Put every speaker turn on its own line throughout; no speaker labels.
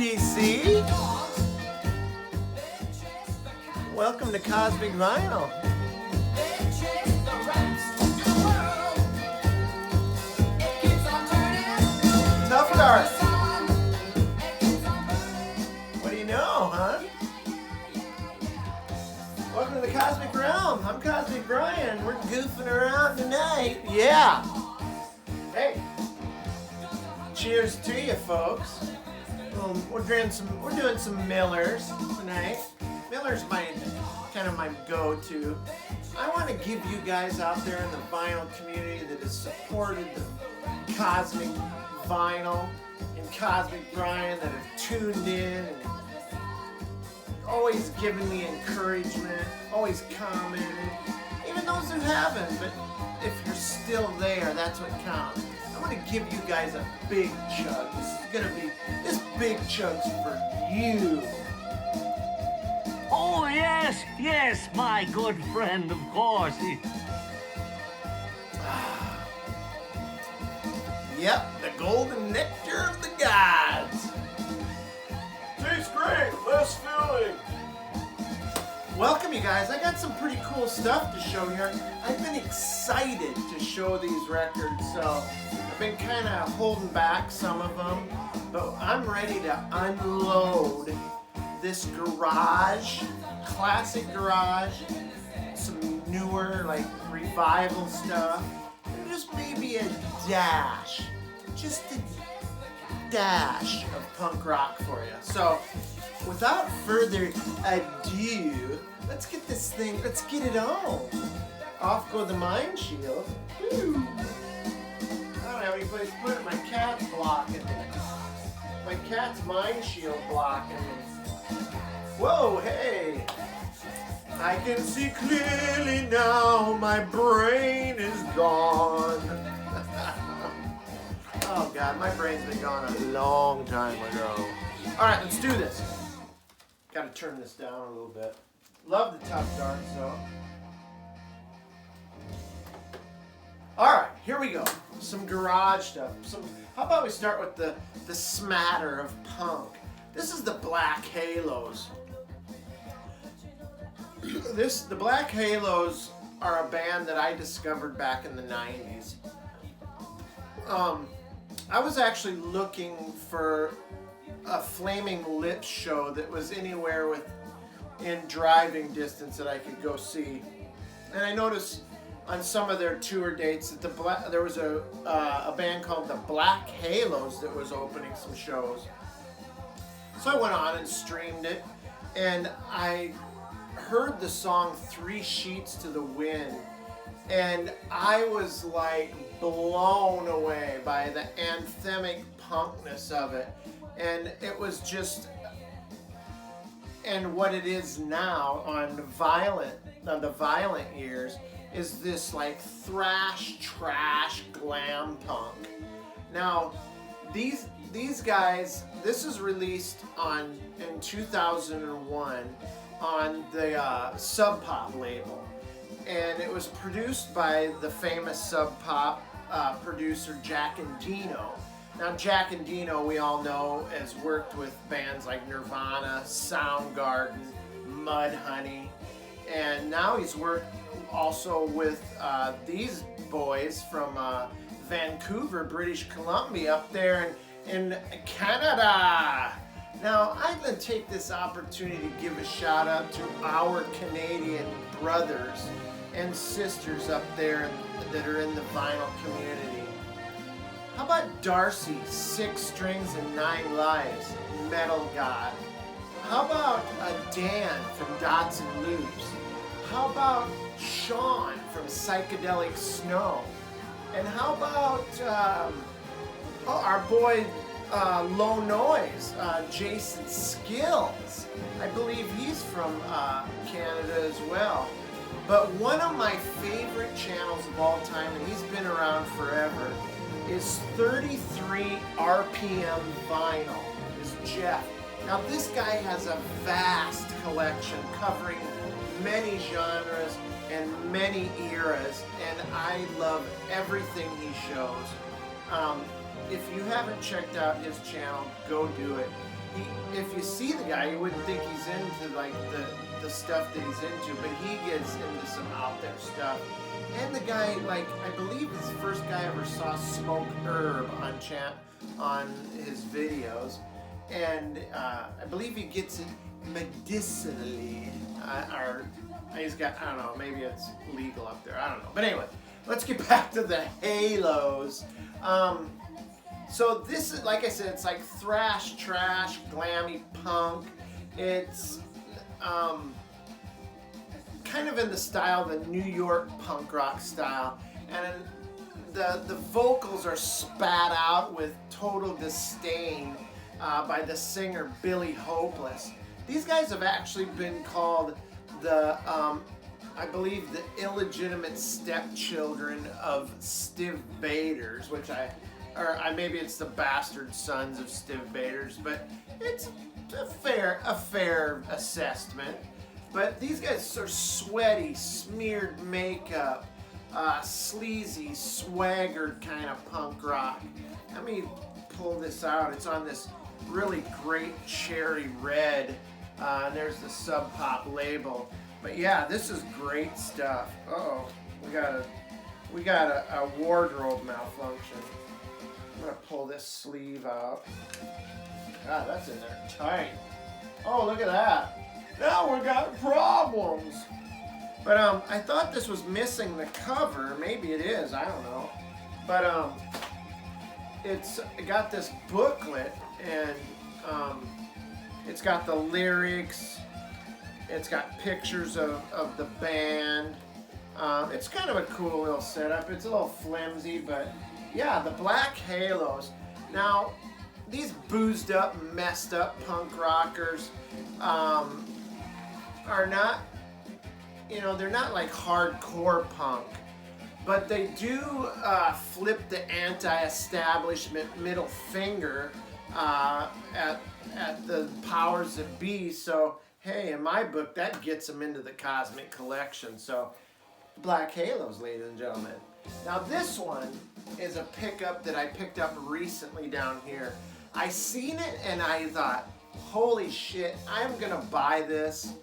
PC. Welcome to Cosmic Vinyl. Tough Dark. What do you know, huh? Welcome to the Cosmic Realm. I'm Cosmic Brian. We're goofing around tonight. Yeah. Hey. Cheers to you, folks. We're doing some Millers tonight. Miller's kind of my go-to. I want to give you guys out there in the vinyl community that has supported the Cosmic Vinyl and Cosmic Brian, that have tuned in and always given me encouragement, always commented. Even those who haven't, but if you're still there, that's what counts. I'm going to give you guys a big chug. This big chug's for you.
Oh, yes, my good friend, of course.
Yep, the golden nectar of the gods. Tastes great, less filling. Welcome, you guys. I got some pretty cool stuff to show here. I've been excited to show these records, so I've been kind of holding back some of them, but I'm ready to unload this garage, classic garage, some newer, like, revival stuff, and just maybe a dash, just a dash of punk rock for you. So, without further ado, let's get it on. Off go the mind shield. Woo. I don't have any place to put it. My cat's blocking me. My cat's mind shield blocking me. Whoa, hey. I can see clearly now, my brain is gone. Oh God, my brain's been gone a long time ago. All right, let's do this. Got to turn this down a little bit. Love the Tough Dark, so. All right, here we go. Some garage stuff. How about we start with the smatter of punk? This is the Black Halos. The Black Halos are a band that I discovered back in the 90s. I was actually looking for a Flaming Lips show that was anywhere in driving distance that I could go see, and I noticed on some of their tour dates that there was a band called the Black Halos that was opening some shows. So I went on and streamed it, and I heard the song Three Sheets to the Wind, and I was like blown away by the anthemic punkness of it. And it was just, and what it is now on the Violent Ears is this like thrash, trash, glam punk. Now, these guys, this is released in 2001 on the Sub Pop label, and it was produced by the famous Sub Pop producer Jack Endino. Now, Jack Endino, we all know, has worked with bands like Nirvana, Soundgarden, Mudhoney, and now he's worked also with these boys from Vancouver, British Columbia, up there in Canada. Now, I'm going to take this opportunity to give a shout out to our Canadian brothers and sisters up there that are in the vinyl community. How about Darcy, 6 Strings and 9 Lives, Metal God? How about Dan from Dots and Loops? How about Sean from Psychedelic Snow? And how about our boy Low Noise, Jason Skills? I believe he's from Canada as well. But one of my favorite channels of all time, and he's been around forever, is 33 RPM Vinyl, is Jeff. Now this guy has a vast collection covering many genres and many eras, and I love everything he shows. If you haven't checked out his channel, go do it. if you see the guy, you wouldn't think he's into like the stuff that he's into, but he gets into some out there stuff. And the guy, like, I believe it's the first guy I ever saw smoke herb on his videos, and I believe he gets it medicinally, or he's got, I don't know, maybe it's legal up there, I don't know. But anyway, let's get back to the halos. So this is, like I said, it's like thrash, trash, glammy punk. It's kind of in the style, the New York punk rock style, and the vocals are spat out with total disdain by the singer Billy Hopeless. These guys have actually been called the, I believe, the illegitimate stepchildren of Stiv Bators, which maybe it's the bastard sons of Stiv Bators, but it's a fair assessment. But these guys are sweaty, smeared makeup, sleazy, swaggered kind of punk rock. Let me pull this out. It's on this really great cherry red. And there's the Sub Pop label. But yeah, this is great stuff. Uh-oh, we got a wardrobe malfunction. I'm gonna pull this sleeve out. God, that's in there tight. Oh, look at that. Now we got problems. But I thought this was missing the cover. Maybe it is, I don't know. But it's got this booklet, and it's got the lyrics. It's got pictures of the band. It's kind of a cool little setup. It's a little flimsy, but yeah, the Black Halos. Now, these boozed up, messed up punk rockers are not, they're not like hardcore punk, but they do flip the anti-establishment middle finger at the powers that be. So, hey, in my book, that gets them into the Cosmic Collection. So, Black Halos, ladies and gentlemen. Now, this one is a pickup that I picked up recently down here. I seen it and I thought, holy shit, I'm gonna buy this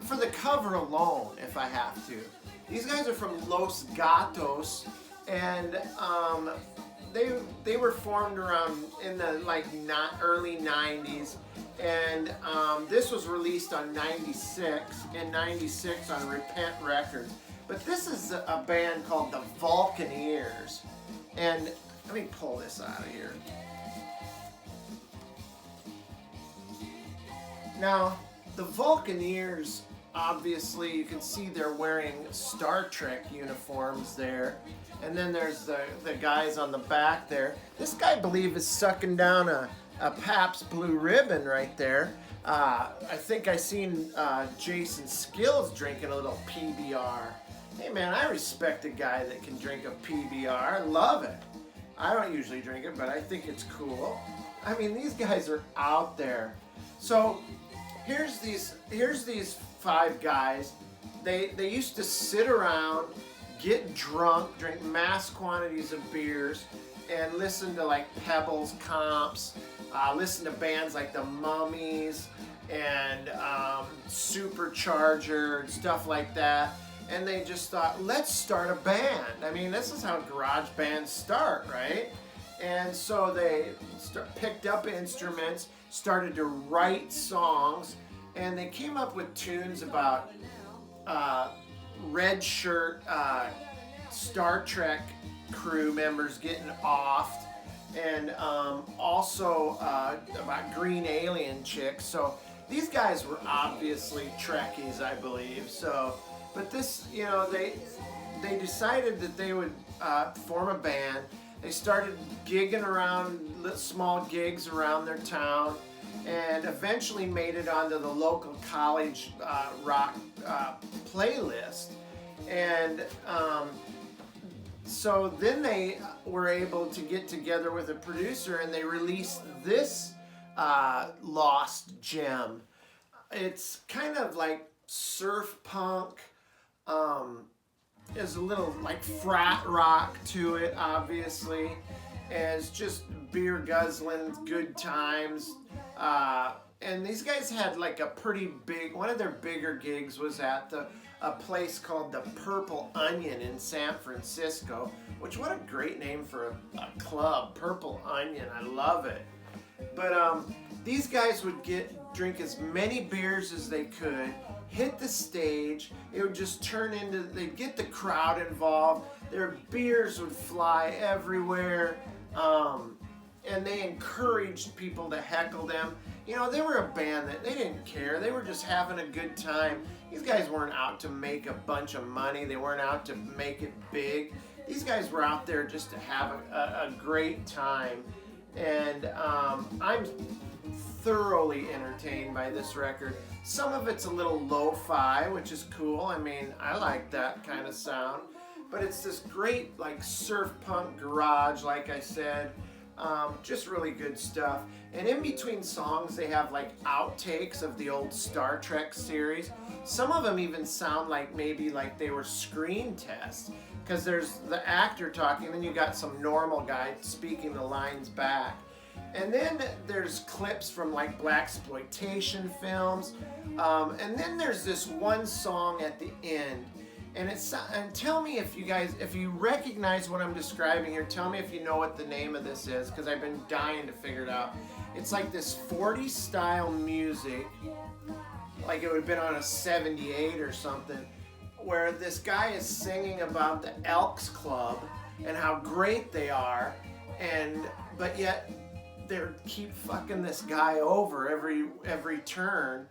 for the cover alone if I have to. These guys are from Los Gatos, and they were formed around in the early 90s, and this was released on 96 on Repent Records. But this is a band called the Vulcan Ears, and let me pull this out of here. Now, the Vulcaneers, obviously, you can see they're wearing Star Trek uniforms there. And then there's the guys on the back there. This guy, I believe, is sucking down a Pabst Blue Ribbon right there. I think I seen Jason Skills drinking a little PBR. Hey man, I respect a guy that can drink a PBR. I love it. I don't usually drink it, but I think it's cool. I mean, these guys are out there. So here's these five guys. They used to sit around, get drunk, drink mass quantities of beers, and listen to like Pebbles Comps, listen to bands like the Mummies and Supercharger and stuff like that. And they just thought, let's start a band. I mean, this is how garage bands start, right? And so they picked up instruments, started to write songs, and they came up with tunes about red shirt Star Trek crew members getting offed, and also about green alien chicks. So these guys were obviously Trekkies, I believe. So, but this, they decided that they would form a band. They started gigging around small gigs around their town, and eventually made it onto the local college rock playlist. And so then they were able to get together with a producer, and they released this lost gem. It's kind of like surf punk. There's a little like frat rock to it, obviously. and it's just beer guzzling, good times. And these guys had like a pretty big, one of their bigger gigs was at a place called the Purple Onion in San Francisco, which, what a great name for a club, Purple Onion, I love it. But these guys would drink as many beers as they could, hit the stage, it would just turn into, they'd get the crowd involved, their beers would fly everywhere, and they encouraged people to heckle them. You know, they were a band that they didn't care. They were just having a good time. These guys weren't out to make a bunch of money. They weren't out to make it big. These guys were out there just to have a great time. And I'm thoroughly entertained by this record. Some of it's a little lo-fi, which is cool. I mean, I like that kind of sound. But it's this great, like, surf punk garage, like I said. Just really good stuff. And in between songs, they have like outtakes of the old Star Trek series. Some of them even sound like maybe like they were screen tests, because there's the actor talking, then you got some normal guy speaking the lines back. And then there's clips from like blaxploitation films. And then there's this one song at the end. And tell me if you guys, if you recognize what I'm describing here, tell me if you know what the name of this is, because I've been dying to figure it out. It's like this 40s style music, like it would have been on a 78 or something, where this guy is singing about the Elks Club and how great they are, but yet they keep fucking this guy over every turn.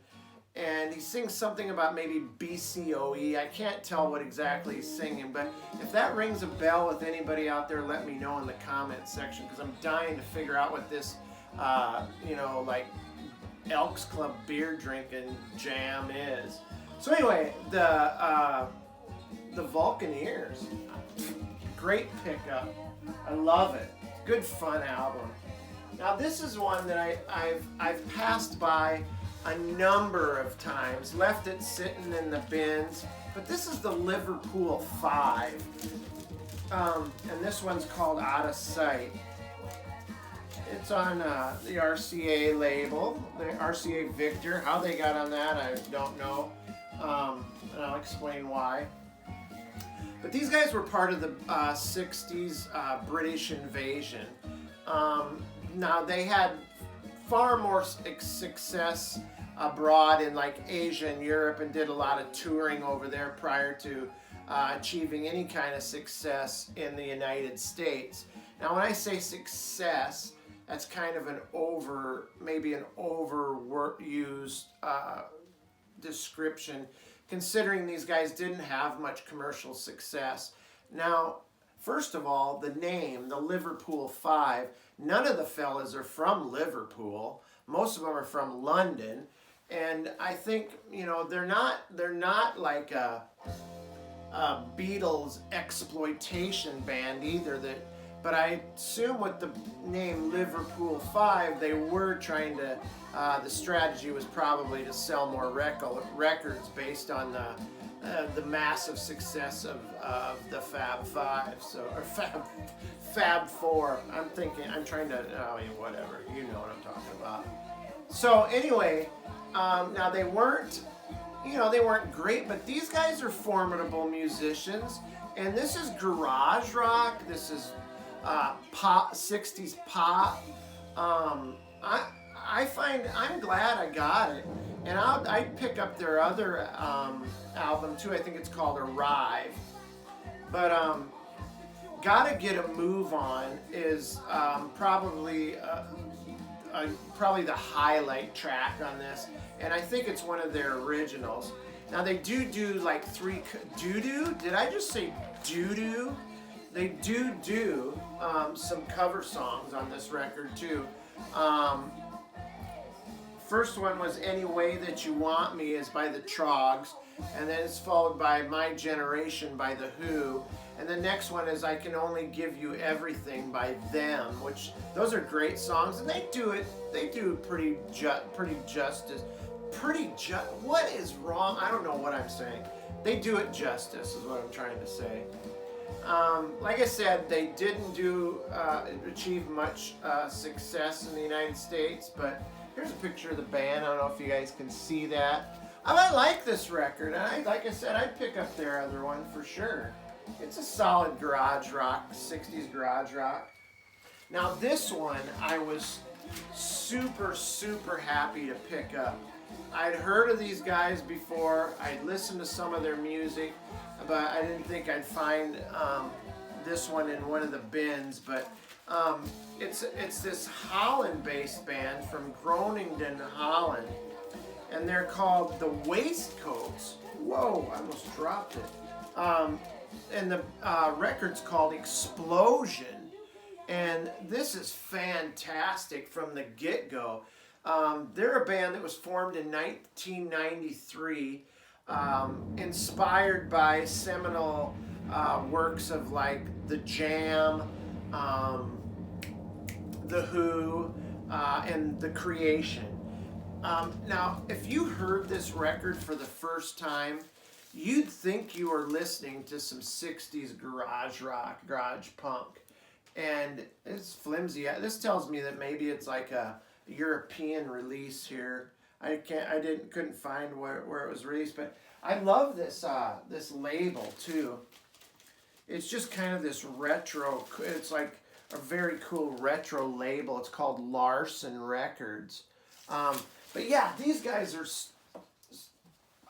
And he sings something about maybe BCOE. I can't tell what exactly he's singing, but if that rings a bell with anybody out there, let me know in the comments section, because I'm dying to figure out what this, like Elks Club beer drinking jam is. So anyway, the Vulcaneers, great pickup. I love it. Good fun album. Now this is one that I've passed by a number of times, left it sitting in the bins, but this is the Liverpool Five, and this one's called Out of Sight. It's on the RCA label, the RCA Victor. How they got on that, I don't know, and I'll explain why. But these guys were part of the 60s British invasion. Now they had far more success abroad in like Asia and Europe, and did a lot of touring over there prior to achieving any kind of success in the United States. Now when I say success, that's kind of maybe an overused description, considering these guys didn't have much commercial success. Now, first of all, the name, the Liverpool Five, none of the fellas are from Liverpool. Most of them are from London. And I think, they're not like a Beatles exploitation band either. But I assume with the name Liverpool Five, they were trying to, the strategy was probably to sell more records based on the massive success of the Fab Five, or Fab Four. I'm trying to, whatever, you know what I'm talking about. So anyway, now they weren't great, but these guys are formidable musicians, and this is garage rock. This is pop, 60s pop. I'm glad I got it, and I'd pick up their other album too. I think it's called Arrive. But Gotta Get a Move On is probably the highlight track on this, and I think it's one of their originals. Now they do like did I just say doo-doo? They do some cover songs on this record too. First one was Any Way That You Want Me is by the Trogs, and then it's followed by My Generation by the Who, and the next one is I Can Only Give You Everything by Them, which those are great songs, and they do pretty justice. What is wrong? I don't know what I'm saying. They do it justice is what I'm trying to say. Like I said, they didn't achieve much success in the United States, but here's a picture of the band. I don't know if you guys can see that. I like this record. Like I said, I'd pick up their other one for sure. It's a solid garage rock, 60s garage rock. Now this one, I was super, super happy to pick up. I'd heard of these guys before. I'd listened to some of their music, but I didn't think I'd find this one in one of the bins. But it's this Holland-based band from Groningen, Holland, and they're called the Waistcoats. Whoa, I almost dropped it. And the record's called Explosion. And this is fantastic from the get-go. They're a band that was formed in 1993, inspired by seminal works of like The Jam, The Who, and The Creation. Now, if you heard this record for the first time, you'd think you were listening to some 60s garage rock, garage punk. And it's flimsy. This tells me that maybe it's like a European release here. Couldn't find where it was released, but I love this this label too. It's just kind of this retro. It's like a very cool retro label. It's called Larson Records. But yeah, these guys are,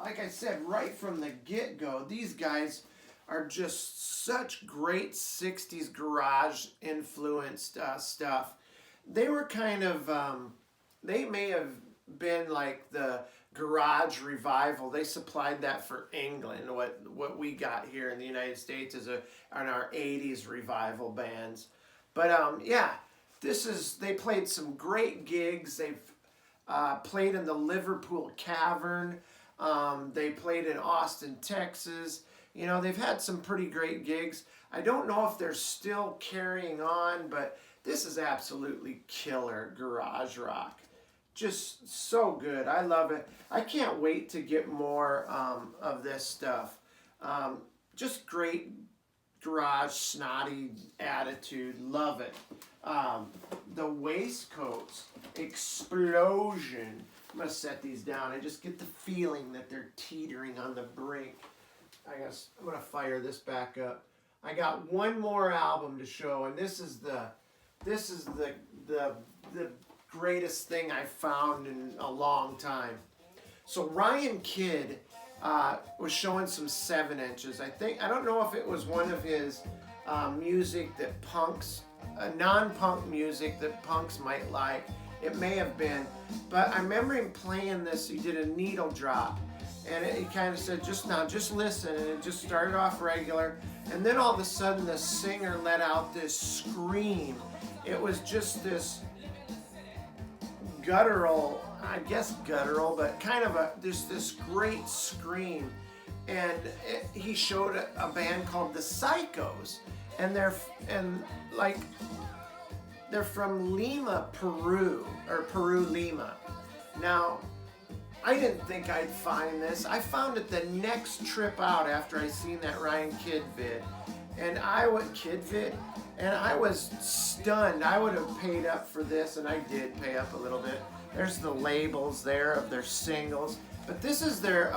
like I said, right from the get-go, these guys are just such great 60s garage influenced stuff. They were kind of, they may have been like the garage revival. They supplied that for England, what we got here in the United States on our 80s revival bands. But yeah, they played some great gigs. They've played in the Liverpool Cavern. They played in Austin, Texas. You know, they've had some pretty great gigs. I don't know if they're still carrying on, but this is absolutely killer garage rock. Just so good. I love it. I can't wait to get more of this stuff. Just great garage, snotty attitude. Love it. The Waistcoats, Explosion. I'm going to set these down. I just get the feeling that they're teetering on the brink. I'm going to fire this back up. I got one more album to show, and this is the greatest thing I found in a long time. So Ryan Kidd was showing some 7-inches. I don't know if it was one of his music that punks, non-punk music that punks might like. It may have been, but I remember him playing this. He did a needle drop, and he kind of said, just listen, and it just started off regular, and then all of a sudden the singer let out this scream. It was just this guttural, but kind of this great scream. And he showed a band called the Psychos, and they're from Lima, Peru, or Peru, Lima. Now, I didn't think I'd find this. I found it the next trip out after I seen that Ryan Kidd vid. And I was stunned. I would have paid up for this, and I did pay up a little bit. There's the labels there of their singles. But this is their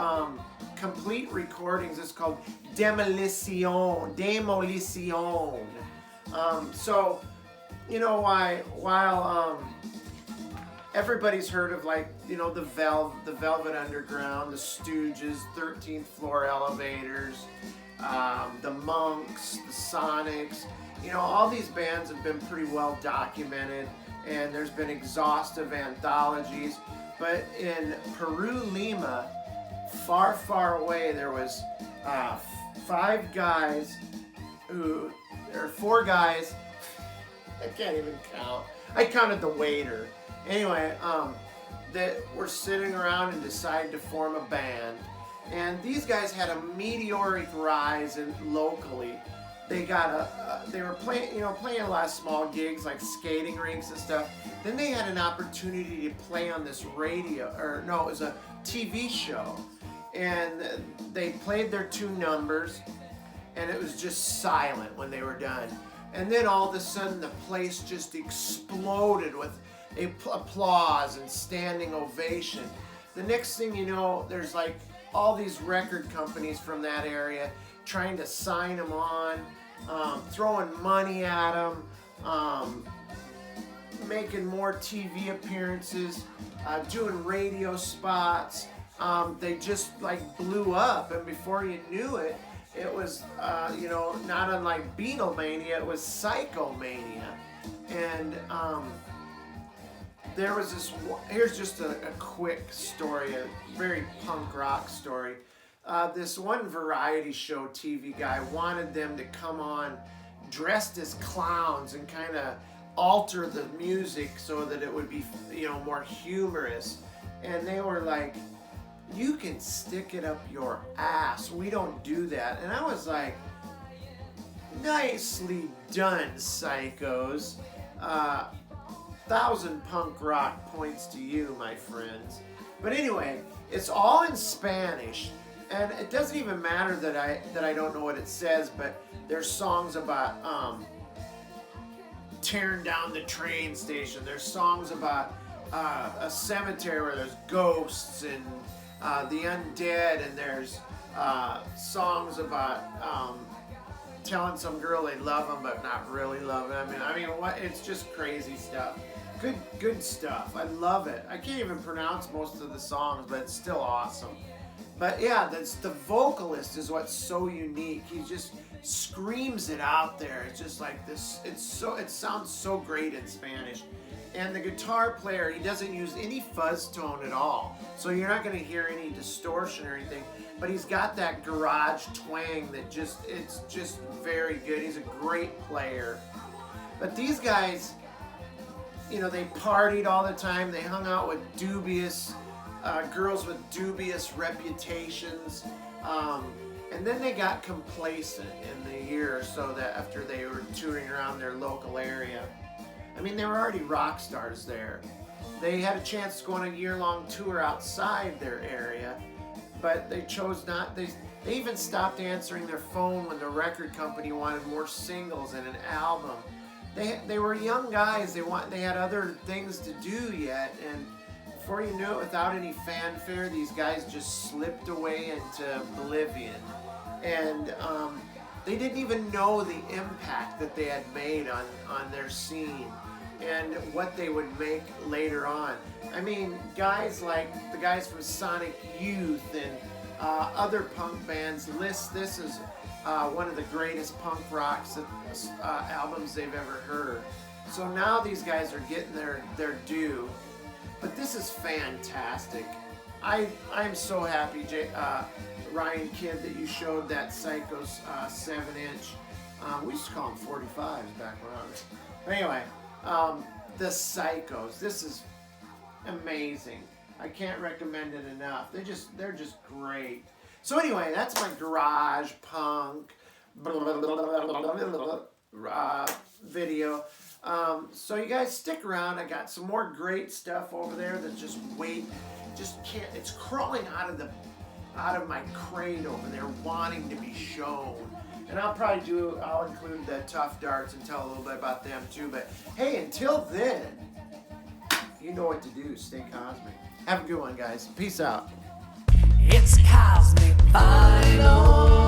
complete recordings. It's called Demolition. So, you know, while everybody's heard of, like, you know, the Velvet Underground, the Stooges, 13th Floor Elevators, the Monks, the Sonics, you know, all these bands have been pretty well documented, and there's been exhaustive anthologies. But in Peru, Lima, far, far away, there was 4 guys. I can't even count. I counted the waiter. Anyway, that were sitting around and decided to form a band. And these guys had a meteoric rise locally. They were playing a lot of small gigs like skating rinks and stuff. Then they had an opportunity to play on this it was a TV show. And they played their 2 numbers. and it was just silent when they were done. And then all of a sudden the place just exploded with applause and standing ovation. The next thing you know, there's like all these record companies from that area trying to sign them on, throwing money at them, making more TV appearances, doing radio spots. They just like blew up, and before you knew it, it was, you know, not unlike Beatlemania, it was Psychomania. And there was this, here's just a quick story, a very punk rock story. This one variety show TV guy wanted them to come on dressed as clowns and kind of alter the music so that it would be, you know, more humorous. And they were like, you can stick it up your ass. We don't do that. And I was like, nicely done, psychos. 1,000 punk rock points to you, my friends. But anyway, it's all in Spanish. And it doesn't even matter that I don't know what it says, but there's songs about tearing down the train station. There's songs about a cemetery where there's ghosts and the undead, and there's songs about telling some girl they love them but not really love them. I mean, what? It's just crazy stuff. Good stuff. I love it. I can't even pronounce most of the songs, but it's still awesome. But yeah, the vocalist is what's so unique. He just screams it out there. It's just like this. It sounds so great in Spanish. And the guitar player, he doesn't use any fuzz tone at all. So you're not going to hear any distortion or anything. But he's got that garage twang that it's just very good. He's a great player. But these guys, you know, they partied all the time. They hung out with dubious girls with dubious reputations. And then they got complacent in the year or so that after they were touring around their local area. I mean, they were already rock stars there. They had a chance to go on a year-long tour outside their area, but they chose not. They even stopped answering their phone when the record company wanted more singles and an album. They were young guys. They had other things to do yet, and before you knew it, without any fanfare, these guys just slipped away into oblivion. And they didn't even know the impact that they had made on their scene and what they would make later on. I mean, guys like the guys from Sonic Youth and other punk bands list this as one of the greatest punk rock albums they've ever heard. So now these guys are getting their due. But this is fantastic. I'm so happy, Ryan Kidd, that you showed that Psychos 7-inch. We used to call them 45s back when I was. But anyway, the Psychos. This is amazing. I can't recommend it enough. They're just great. So anyway, that's my garage punk video. So you guys stick around. I got some more great stuff over there that just can't. It's crawling out of my crate over there, wanting to be shown. And I'll include the Tough Darts and tell a little bit about them too. But hey, until then, you know what to do. Stay cosmic. Have a good one, guys. Peace out.
It's Cosmic Vinyl.